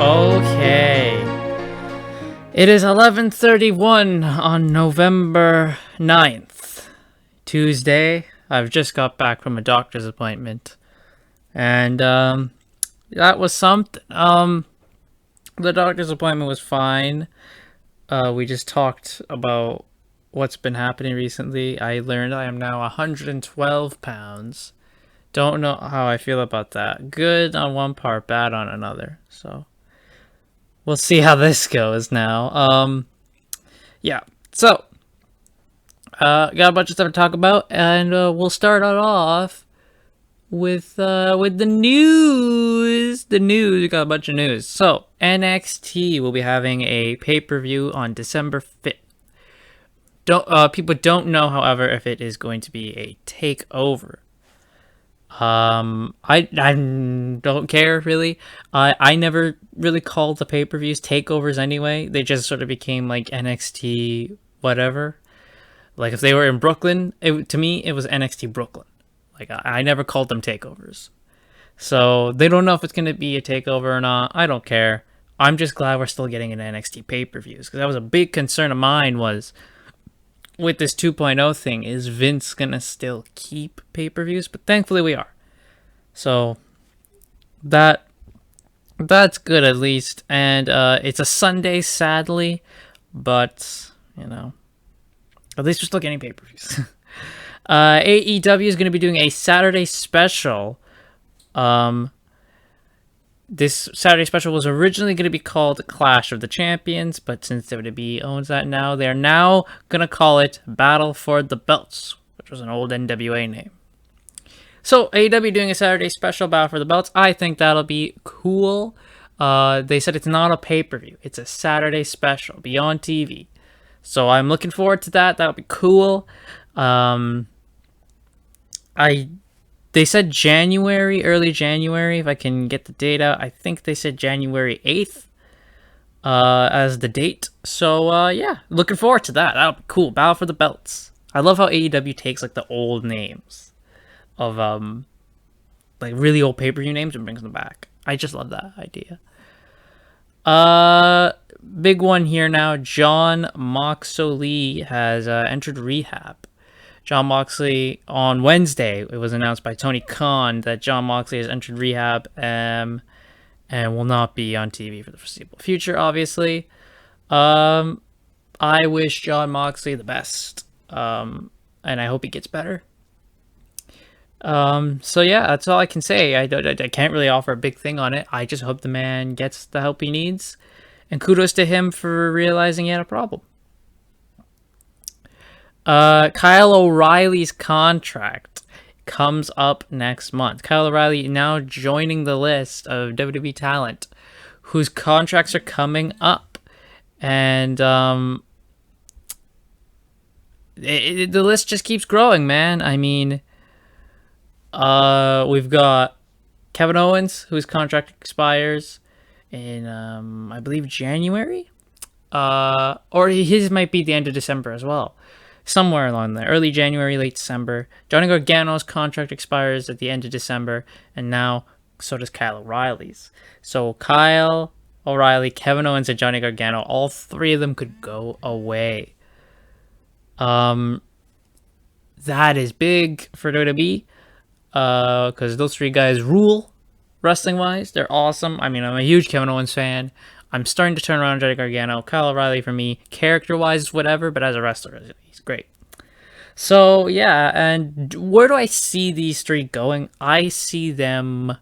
Okay. It is 11:31 on November 9th, Tuesday. I've just got back from a doctor's appointment. And that was something. The doctor's appointment was fine. We just talked about what's been happening recently. I learned I am now 112 pounds. Don't know how I feel about that. Good on one part, bad on another. So we'll see how this goes now. Yeah. So, got a bunch of stuff to talk about, and we'll start it off with the news. The news. We got a bunch of news. So, NXT will be having a pay-per-view on December 5th. People don't know, however, if it is going to be a takeover. I don't care really. I never really called the pay-per-views takeovers anyway. They just sort of became like NXT whatever. Like if they were in Brooklyn, to me it was NXT Brooklyn. Like I never called them takeovers. So they don't know if it's gonna be a takeover or not. I don't care. I'm just glad we're still getting an NXT pay-per-views because that was a big concern of mine was with this 2.0 thing, is Vince gonna still keep pay-per-views? But thankfully we are. So that's good at least. And it's a Sunday, sadly, but you know, at least we're still getting pay-per-views. AEW is gonna be doing a Saturday special. This Saturday special was originally going to be called Clash of the Champions, but since WWE owns that now, they're now going to call it Battle for the Belts, which was an old NWA name. So, AEW doing a Saturday special, Battle for the Belts. I think that'll be cool. They said it's not a pay-per-view. It's a Saturday special, be on TV. So, I'm looking forward to that. That'll be cool. They said January, early January, if I can get the data. I think they said January 8th as the date. So, yeah, looking forward to that. That'll be cool. Battle for the Belts. I love how AEW takes, like, the old names of, like, really old pay-per-view names and brings them back. I just love that idea. Big one here now. Jon Moxley has entered rehab. Jon Moxley, on Wednesday, it was announced by Tony Khan that Jon Moxley has entered rehab and will not be on TV for the foreseeable future, obviously. I wish Jon Moxley the best, and I hope he gets better. So yeah, that's all I can say. I can't really offer a big thing on it. I just hope the man gets the help he needs, and kudos to him for realizing he had a problem. Kyle O'Reilly's contract comes up next month. Kyle O'Reilly now joining the list of WWE talent whose contracts are coming up. And the list just keeps growing, man. I mean, we've got Kevin Owens, whose contract expires in, I believe, January. Or his might be the end of December as well. Somewhere along there, early January, late December. Johnny Gargano's contract expires at the end of December, and now so does Kyle O'Reilly's. So Kyle O'Reilly, Kevin Owens, and Johnny Gargano, all three of them could go away. That is big for WWE, because those three guys rule wrestling-wise. They're awesome. I mean, I'm a huge Kevin Owens fan. I'm starting to turn around Johnny Gargano. Kyle O'Reilly, for me, character-wise, whatever, but as a wrestler, he's great. So, yeah, and where do I see these three going? I see them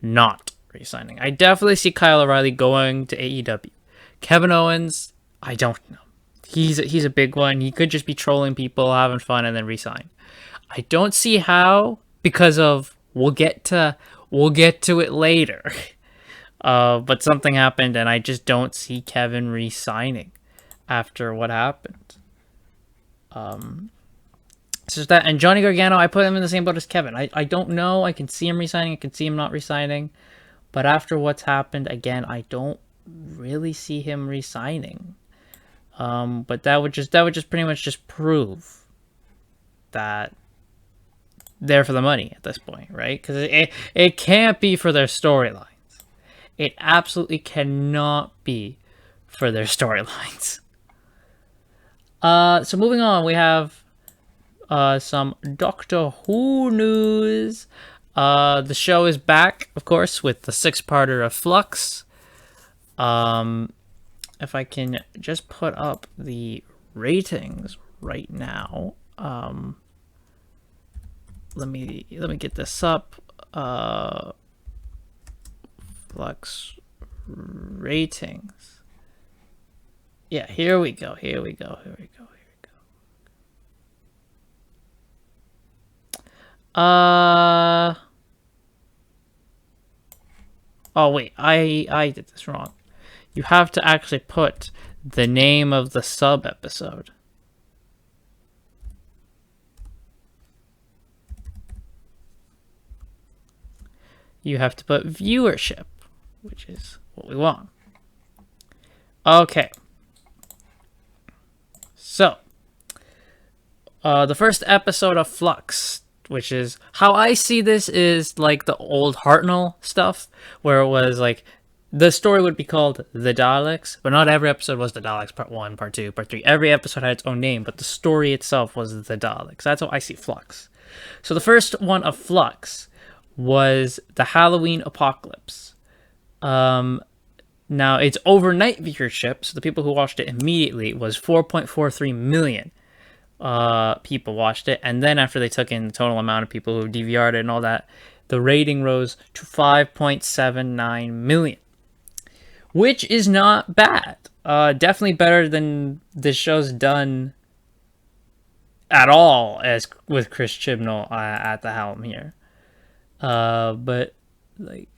not re-signing. I definitely see Kyle O'Reilly going to AEW. Kevin Owens, I don't know. He's a big one. He could just be trolling people, having fun, and then re-sign. I don't see how, because of we'll get to it later. But something happened, and I just don't see Kevin re-signing after what happened. So that, and Johnny Gargano, I put him in the same boat as Kevin. I don't know. I can see him resigning. I can see him not resigning. But after what's happened, again, I don't really see him resigning. But that would just pretty much just prove that they're for the money at this point, right? Because it can't be for their storylines. It absolutely cannot be for their storylines. So moving on, we have some Doctor Who news. The show is back, of course, with the 6-parter of Flux. If I can just put up the ratings right now. Let me get this up. Flux ratings. Yeah, here we go. Oh wait, I did this wrong. You have to actually put the name of the sub episode. You have to put viewership, which is what we want. Okay. So, the first episode of Flux, which is how I see this, is like the old Hartnell stuff, where it was like the story would be called The Daleks, but not every episode was The Daleks Part 1, Part 2, Part 3. Every episode had its own name, but the story itself was The Daleks. That's how I see Flux. So the first one of Flux was the Halloween Apocalypse. Now, its overnight viewership, so the people who watched it immediately, was 4.43 million people watched it. And then after they took in the total amount of people who DVR'd it and all that, the rating rose to 5.79 million. Which is not bad. Definitely better than the show's done at all, as with Chris Chibnall at the helm here. But like,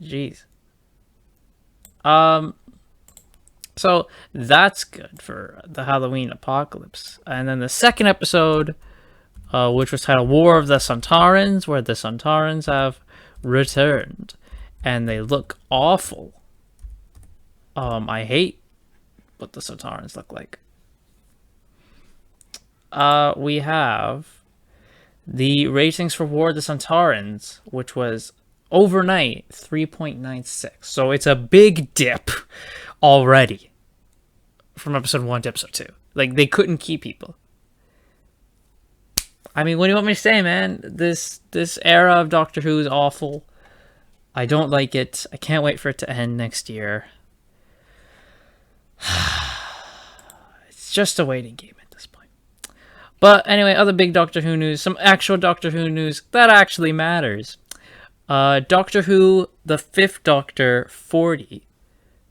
jeez. So that's good for the Halloween Apocalypse. And then the second episode, which was titled War of the Sontarans, where the Sontarans have returned, and they look awful. I hate what the Sontarans look like. We have the ratings for War of the Sontarans, which was overnight 3.96. So it's a big dip already from episode 1 to episode 2. Like, they couldn't keep people. I mean, what do you want me to say, man? This era of Doctor Who is awful. I don't like it. I can't wait for it to end next year. It's just a waiting game at this point. But anyway, other big Doctor Who news. Some actual Doctor Who news that actually matters. Doctor Who, the 5th Doctor 40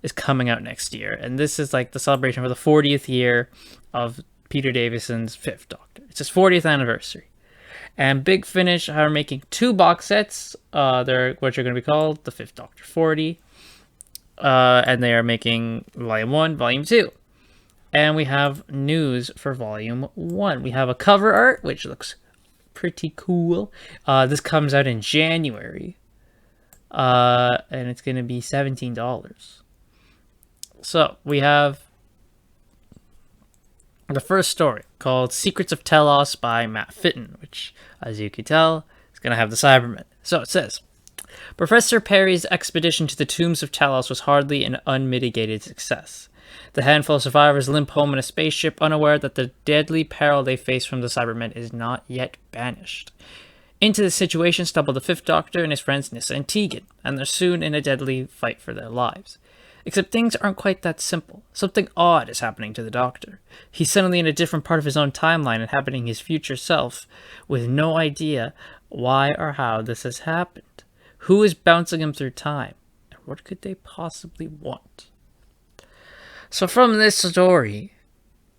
is coming out next year. And this is like the celebration for the 40th year of Peter Davison's 5th Doctor. It's his 40th anniversary. And Big Finish are making 2 box sets. They're which are going to be called the 5th Doctor 40. And they are making Volume 1, Volume 2. And we have news for Volume 1. We have a cover art, which looks pretty cool. This comes out in January. And it's going to be $17. So, we have the first story, called Secrets of Telos by Matt Fitton, which, as you can tell, is going to have the Cybermen. So, it says, Professor Perry's expedition to the tombs of Telos was hardly an unmitigated success. The handful of survivors limp home in a spaceship, unaware that the deadly peril they face from the Cybermen is not yet banished. Into the situation stumble the 5th Doctor and his friends Nyssa and Tegan, and they're soon in a deadly fight for their lives. Except things aren't quite that simple. Something odd is happening to the Doctor. He's suddenly in a different part of his own timeline, inhabiting his future self, with no idea why or how this has happened. Who is bouncing him through time? And what could they possibly want? So from this story,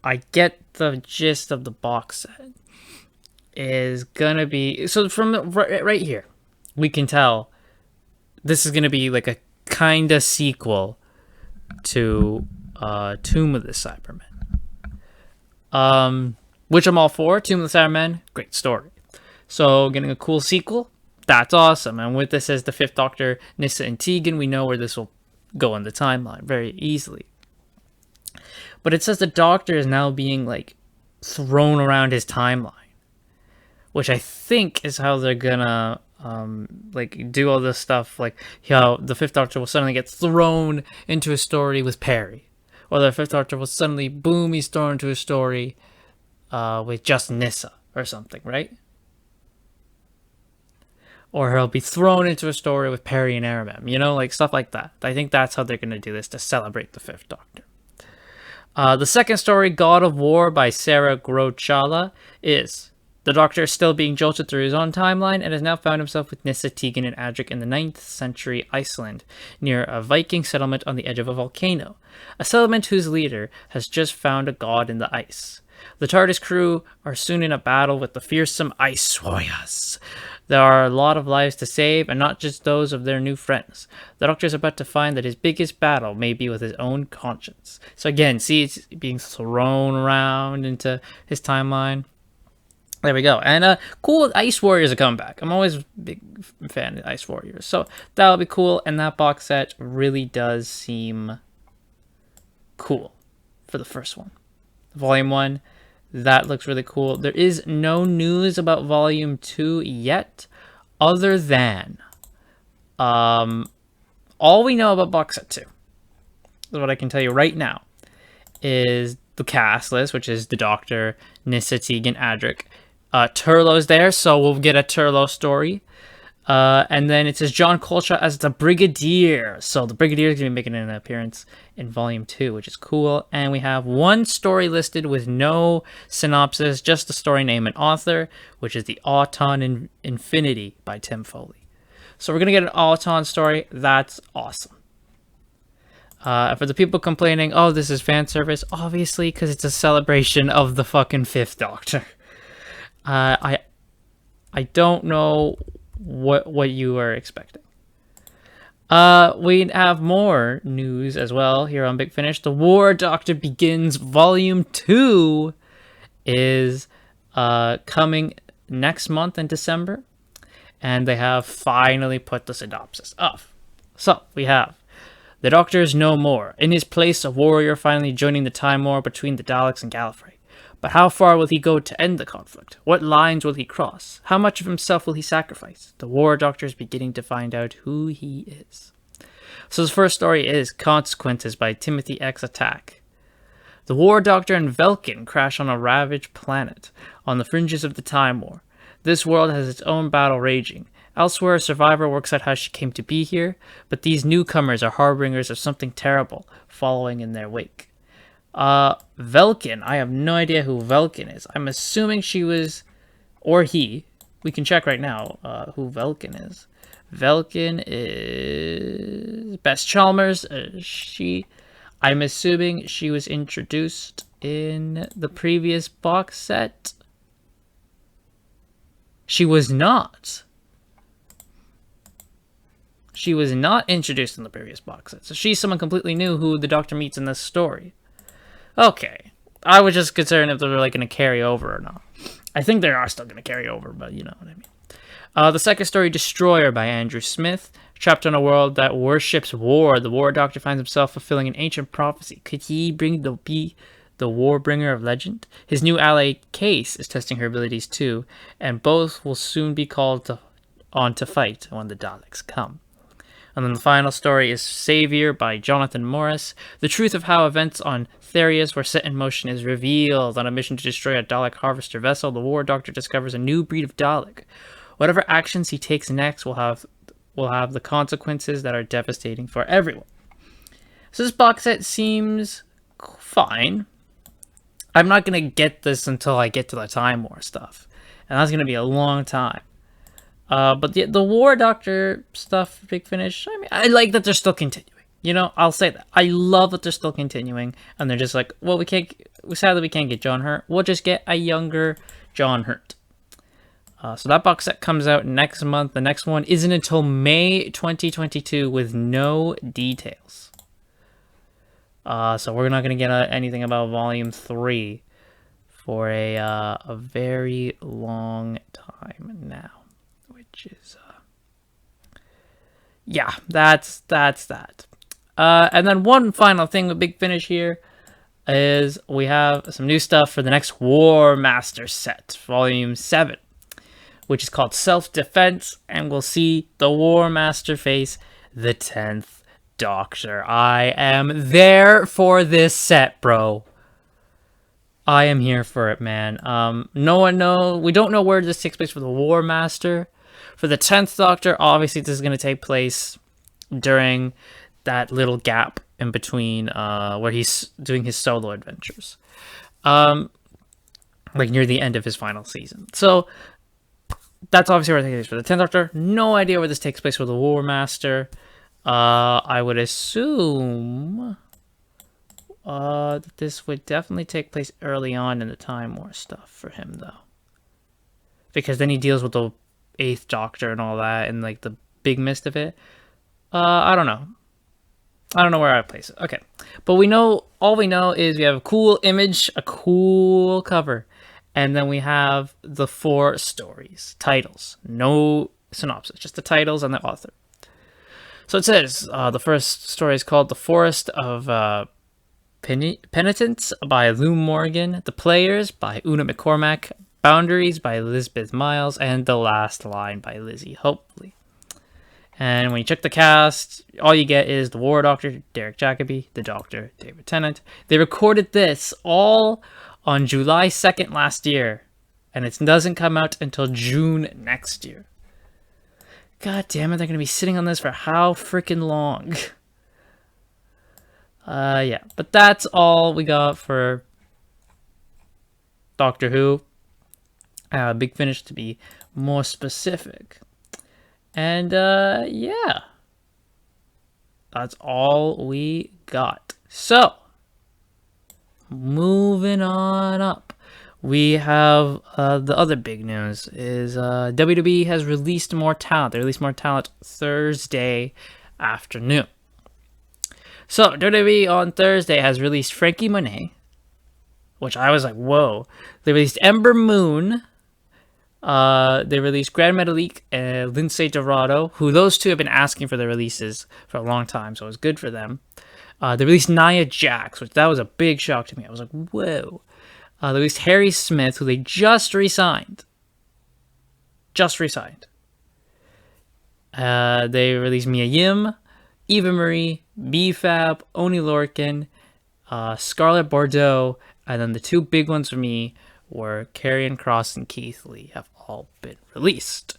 I get the gist of the box set. Is gonna be... So from right here, we can tell this is gonna be like a kinda sequel to Tomb of the Cybermen. which I'm all for. Tomb of the Cybermen, great story. So getting a cool sequel, that's awesome. And with this as the Fifth Doctor, Nyssa and Tegan, we know where this will go in the timeline very easily. But it says the Doctor is now being like thrown around his timeline, which I think is how they're gonna like do all this stuff. Like how the Fifth Doctor will suddenly get thrown into a story with Perry, or the Fifth Doctor will suddenly boom, he's thrown into a story with just Nyssa or something, right? Or he'll be thrown into a story with Perry and Aramem, you know, like stuff like that. I think that's how they're going to do this to celebrate the Fifth Doctor. The second story, God of War by Sarah Grochala, is the Doctor is still being jolted through his own timeline and has now found himself with Nyssa, Tegan, and Adric in the 9th century Iceland, near a Viking settlement on the edge of a volcano. A settlement whose leader has just found a god in the ice. The TARDIS crew are soon in a battle with the fearsome Ice Warriors. There are a lot of lives to save, and not just those of their new friends. The Doctor is about to find that his biggest battle may be with his own conscience. So again, see, it's being thrown around into his timeline. There we go. And cool, Ice Warriors are coming back. I'm always a big fan of Ice Warriors. So that'll be cool, and that box set really does seem cool for the first one. Volume 1. That looks really cool. There is no news about Volume 2 yet, other than all we know about box set 2, is what I can tell you right now, is the cast list, which is the Doctor, Nyssa, Tegan, Adric. Turlough's there, so we'll get a Turlough story. And then it says John Coltrane as the Brigadier. So the Brigadier is going to be making an appearance in Volume 2, which is cool. And we have one story listed with no synopsis, just the story name and author, which is The Auton Infinity by Tim Foley. So we're going to get an Auton story. That's awesome. For the people complaining, oh, this is fan service, obviously, because it's a celebration of the fucking Fifth Doctor. I don't know what you are expecting. We have more news as well here on Big Finish. The War Doctor Begins Volume 2 is coming next month in December, and they have finally put the synopsis up. So we have the Doctor is no more. In his place, a warrior finally joining the time war between the Daleks and Gallifrey. But how far will he go to end the conflict? What lines will he cross? How much of himself will he sacrifice? The War Doctor is beginning to find out who he is. So his first story is Consequences by Timothy X. Attack. The War Doctor and Velkin crash on a ravaged planet on the fringes of the Time War. This world has its own battle raging. Elsewhere, a survivor works out how she came to be here, but these newcomers are harbingers of something terrible following in their wake. Velkin, I have no idea who Velkin is. I'm assuming she was, or he, we can check right now who Velkin is. Velkin is Bess Chalmers. I'm assuming she was introduced in the previous box set. She was not. She was not introduced in the previous box set. So she's someone completely new who the Doctor meets in this story. Okay. I was just concerned if they were like going to carry over or not. I think they are still going to carry over, but you know what I mean. The second story, Destroyer by Andrew Smith. Trapped on a world that worships war, the War Doctor finds himself fulfilling an ancient prophecy. Could he be the war bringer of legend? His new ally, Case, is testing her abilities too, and both will soon be called on to fight when the Daleks come. And then the final story is Savior by Jonathan Morris. The truth of how events on Therius were set in motion is revealed. On a mission to destroy a Dalek harvester vessel, the War Doctor discovers a new breed of Dalek. Whatever actions he takes next will have the consequences that are devastating for everyone. So this box set seems fine. I'm not going to get this until I get to the Time War stuff. And that's going to be a long time. But the War Doctor stuff, Big Finish, I mean, I like that they're still continuing. You know, I'll say that. I love that they're still continuing. And they're just like, well, sadly we can't get John Hurt. We'll just get a younger John Hurt. So that box set comes out next month. The next one isn't until May 2022 with no details. So we're not going to get anything about Volume 3 for a very long time now, which is yeah, that's that. And then one final thing with Big Finish here is we have some new stuff for the next War Master set, Volume 7, which is called Self-Defense, and we'll see the War Master face the 10th Doctor. I am there for this set, bro. I am here for it, man. We don't know where this takes place for the War Master. For the 10th Doctor, obviously this is going to take place during that little gap in between where he's doing his solo adventures. Like near the end of his final season. So that's obviously where I think it is for the 10th Doctor. No idea where this takes place for the War Master. I would assume that this would definitely take place early on in the Time War stuff for him, though. Because then he deals with the 8th Doctor and all that, and like the big mist of it. I don't know. I don't know where I place it. Okay. But all we know is we have a cool image, a cool cover. And then we have the 4 stories, titles, no synopsis, just the titles and the author. So it says, the first story is called The Forest of Penitence by Lou Morgan, The Players by Una McCormack, Boundaries by Elizabeth Miles, and The Last Line by Lizzie Hopefully. And when you check the cast, all you get is the War Doctor, Derek Jacobi, the Doctor, David Tennant. They recorded this all on July 2nd last year, and it doesn't come out until June next year. God damn it, they're going to be sitting on this for how freaking long? Yeah, but that's all we got for Doctor Who. Big Finish to be more specific. And, yeah. That's all we got. So, moving on up. We have the other big news is WWE has released more talent. They released more talent Thursday afternoon. So, WWE on Thursday has released Frankie Monet, which I was like, whoa. They released Ember Moon. They released Grand Metalik and Lindsay Dorado, who those two have been asking for their releases for a long time, so it was good for them. They released Nia Jax, which that was a big shock to me. I was like, whoa. They released Harry Smith, who they just re-signed. They released Mia Yim, Eva Marie, B-Fab, Oni Lorcan, Scarlett Bordeaux, and then the two big ones for me were Karrion Kross and Keith Lee have all been released.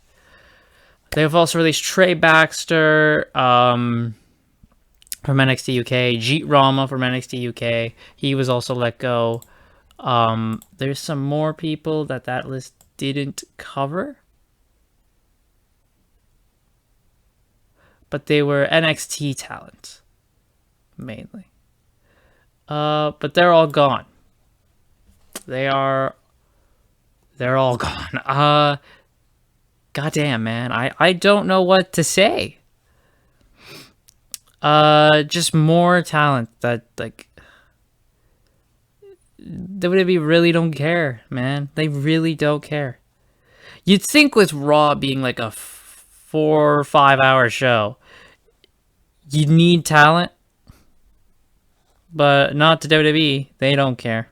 They have also released Trey Baxter from NXT UK, Jeet Rama from NXT UK. He was also let go. There's some more people that list didn't cover. But they were NXT talent, mainly. But they're all gone. They're all gone. Goddamn, man. I don't know what to say. Just more talent that, like, WWE really don't care, man. They really don't care. You'd think with Raw being like a 4 or 5 hour show, you need talent, but not to WWE. They don't care.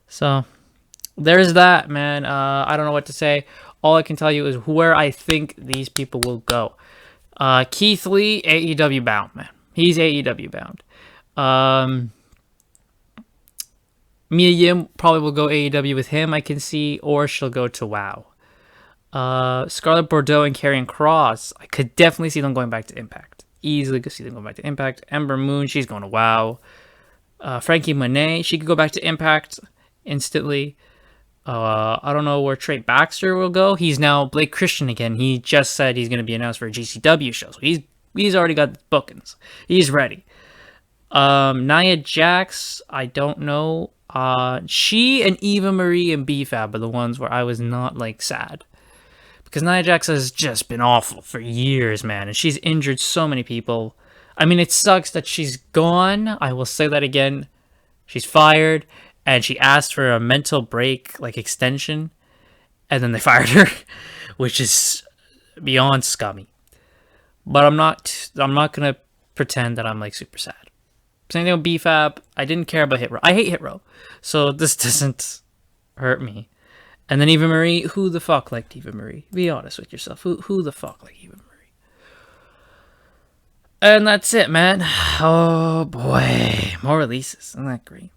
So there's that, man. I don't know what to say. All I can tell you is where I think these people will go. Keith Lee, AEW bound, man. He's AEW bound. Mia Yim probably will go AEW with him, I can see, or she'll go to WoW. Scarlett Bordeaux and Karrion Kross, I could definitely see them going back to Impact. Easily could see them going back to Impact. Ember Moon, she's going to WoW. Frankie Monet, she could go back to Impact instantly. I don't know where Trey Baxter will go. He's now Blake Christian again. He just said he's going to be announced for a GCW show. So he's already got bookings. He's ready. Nia Jax, I don't know. She and Eva Marie and B-Fab are the ones where I was not, like, sad. Because Nia Jax has just been awful for years, man. And she's injured so many people. I mean, it sucks that she's gone. I will say that again. She's fired. and she asked for a mental break, like extension, and then they fired her, which is beyond scummy. But I'm not gonna pretend that I'm like super sad. Same thing with BFAB. I didn't care about Hit Row. I hate Hit Row, so this doesn't hurt me. And then Eva Marie, who the fuck liked Eva Marie? Be honest with yourself. Who the fuck liked Eva Marie? And that's it, man. Oh boy, more releases. Isn't that great?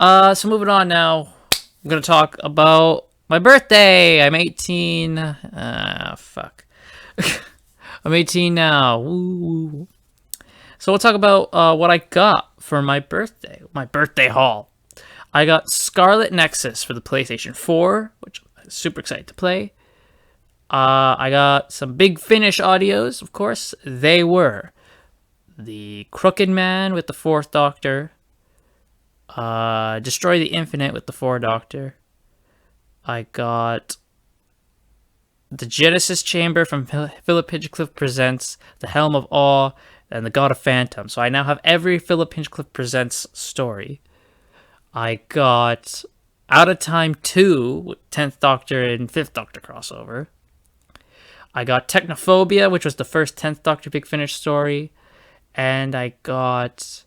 So moving on now. I'm gonna talk about my birthday. I'm 18. Fuck. I'm 18 now. Woo. So we'll talk about what I got for my birthday. My birthday haul. I got Scarlet Nexus for the PlayStation 4, which I'm super excited to play. I got some Big Finish audios, of course. They were the Crooked Man with the Fourth Doctor, Destroy the Infinite with the Fourth Doctor. I got the Genesis Chamber from Philip Hinchcliffe Presents, The Helm of Awe, and The God of Phantom. So I now have every Philip Hinchcliffe Presents story. I got Out of Time 2 with 10th Doctor and 5th Doctor crossover. I got Technophobia, which was the first 10th Doctor Big Finish story. And I got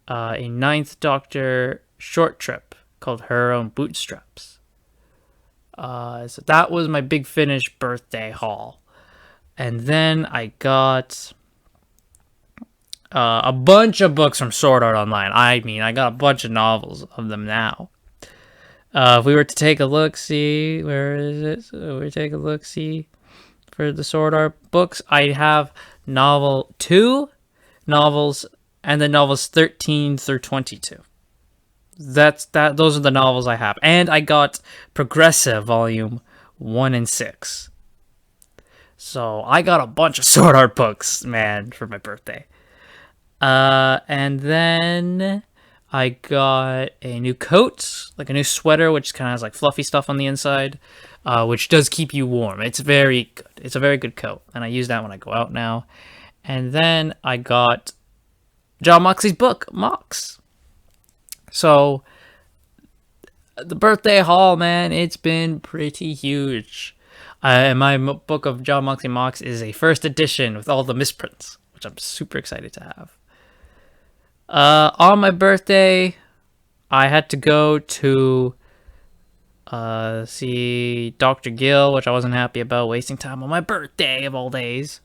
a 9th Doctor short trip called Her Own Bootstraps. So that was my Big Finish birthday haul. And then I got a bunch of books from Sword Art Online. I mean, I got a bunch of novels of them now. If we were to take a look-see, where is it? So we take a look-see for the Sword Art books. I have two novels, and then novels 13 through 22. Those are the novels I have. And I got Progressive Volume 1 and 6. So I got a bunch of Sword Art books, man, for my birthday. And then I got a new coat, like a new sweater, which kind of has like fluffy stuff on the inside, which does keep you warm. It's very good. It's a very good coat, and I use that when I go out now. And then I got John Moxley's book, Mox. So the birthday haul, man, it's been pretty huge. And my book of John Moxley Mox is a first edition with all the misprints, which I'm super excited to have. On my birthday, I had to go to see Dr. Gill, which I wasn't happy about, wasting time on my birthday of all days.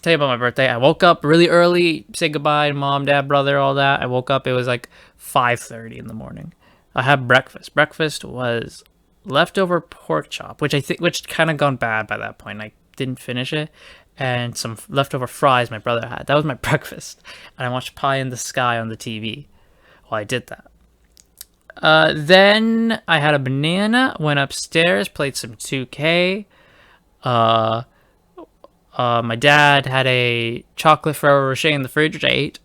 Tell you about my birthday. I woke up really early, say goodbye to mom, dad, brother, all that. I woke up, it was like 5:30 in the morning. I had breakfast. Breakfast was leftover pork chop, which kind of gone bad by that point. I didn't finish it. And some leftover fries my brother had. That was my breakfast. And I watched Pie in the Sky on the TV while I did that. Then I had a banana, went upstairs, played some 2K. My dad had a chocolate Ferrero Rocher in the fridge, which I ate.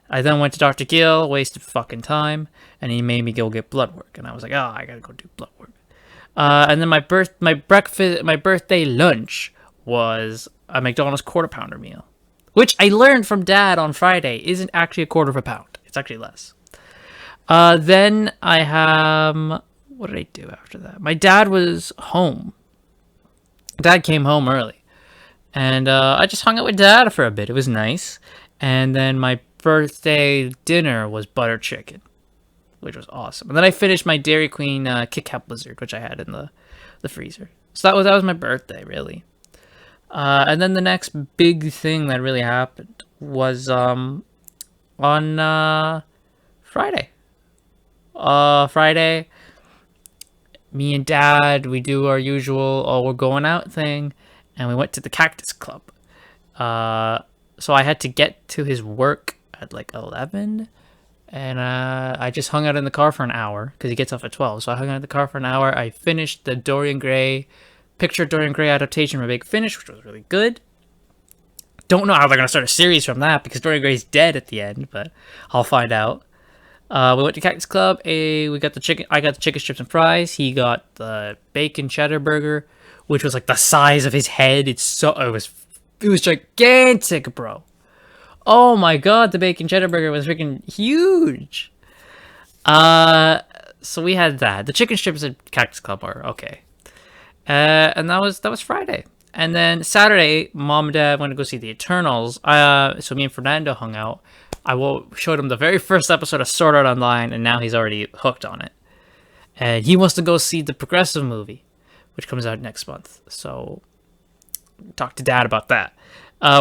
I then went to Dr. Gill, wasted fucking time, and he made me go get blood work. And I was like, oh, I gotta go do blood work. And then my birthday lunch was a McDonald's quarter pounder meal, which I learned from Dad on Friday isn't actually a quarter of a pound. It's actually less. Then I have, what did I do after that? My dad was home. Dad came home early, and I just hung out with Dad for a bit. It was nice. And then my birthday dinner was butter chicken, which was awesome. And then I finished my Dairy Queen Kit Kat Blizzard, which I had in the freezer. So that was my birthday, really. And then the next big thing that really happened was on Friday. Friday, me and Dad, we do our usual, oh, we're going out thing, and we went to the Cactus Club. So I had to get to his work at like 11, and I just hung out in the car for an hour, because he gets off at 12, so I hung out in the car for an hour. I finished the Dorian Gray adaptation from Big Finish, which was really good. Don't know how they're going to start a series from that, because Dorian Gray's dead at the end, but I'll find out. We went to Cactus Club. We got the chicken. I got the chicken strips and fries. He got the bacon cheddar burger, which was like the size of his head. It was gigantic, bro. Oh my god, the bacon cheddar burger was freaking huge. So we had that. The chicken strips at Cactus Club are okay. And that was Friday. And then Saturday, mom and dad went to go see the Eternals. So me and Fernando hung out. Showed him the very first episode of Sword Art Online, and now he's already hooked on it. And he wants to go see the Progressive movie, which comes out next month. So talk to dad about that.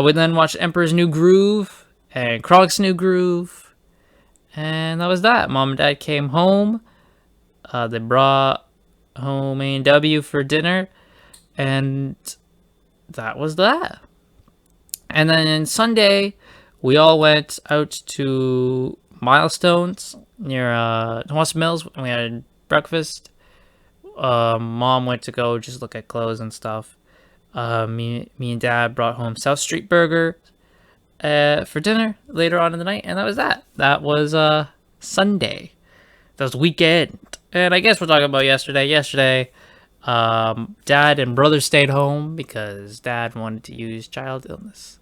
We then watched Emperor's New Groove and Krog's New Groove, and that was that. Mom and dad came home. They brought home A&W for dinner, and that was that. And then Sunday, we all went out to Milestones near Thomas Mills, and we had breakfast. Mom went to go just look at clothes and stuff. Me and dad brought home South Street Burger for dinner later on in the night, and that was that. That was Sunday. That was weekend. And I guess we're talking about yesterday. Yesterday, dad and brother stayed home because dad wanted to use child illness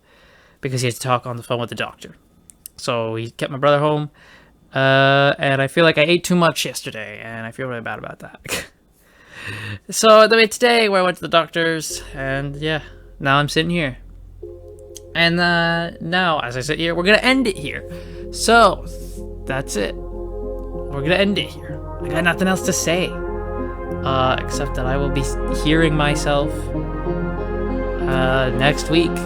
because he had to talk on the phone with the doctor. So he kept my brother home, and I feel like I ate too much yesterday, and I feel really bad about that. So then today, where I went to the doctor's, and yeah, now I'm sitting here. And now, as I sit here, we're gonna end it here. So that's it. We're gonna end it here. I got nothing else to say, except that I will be hearing myself next week.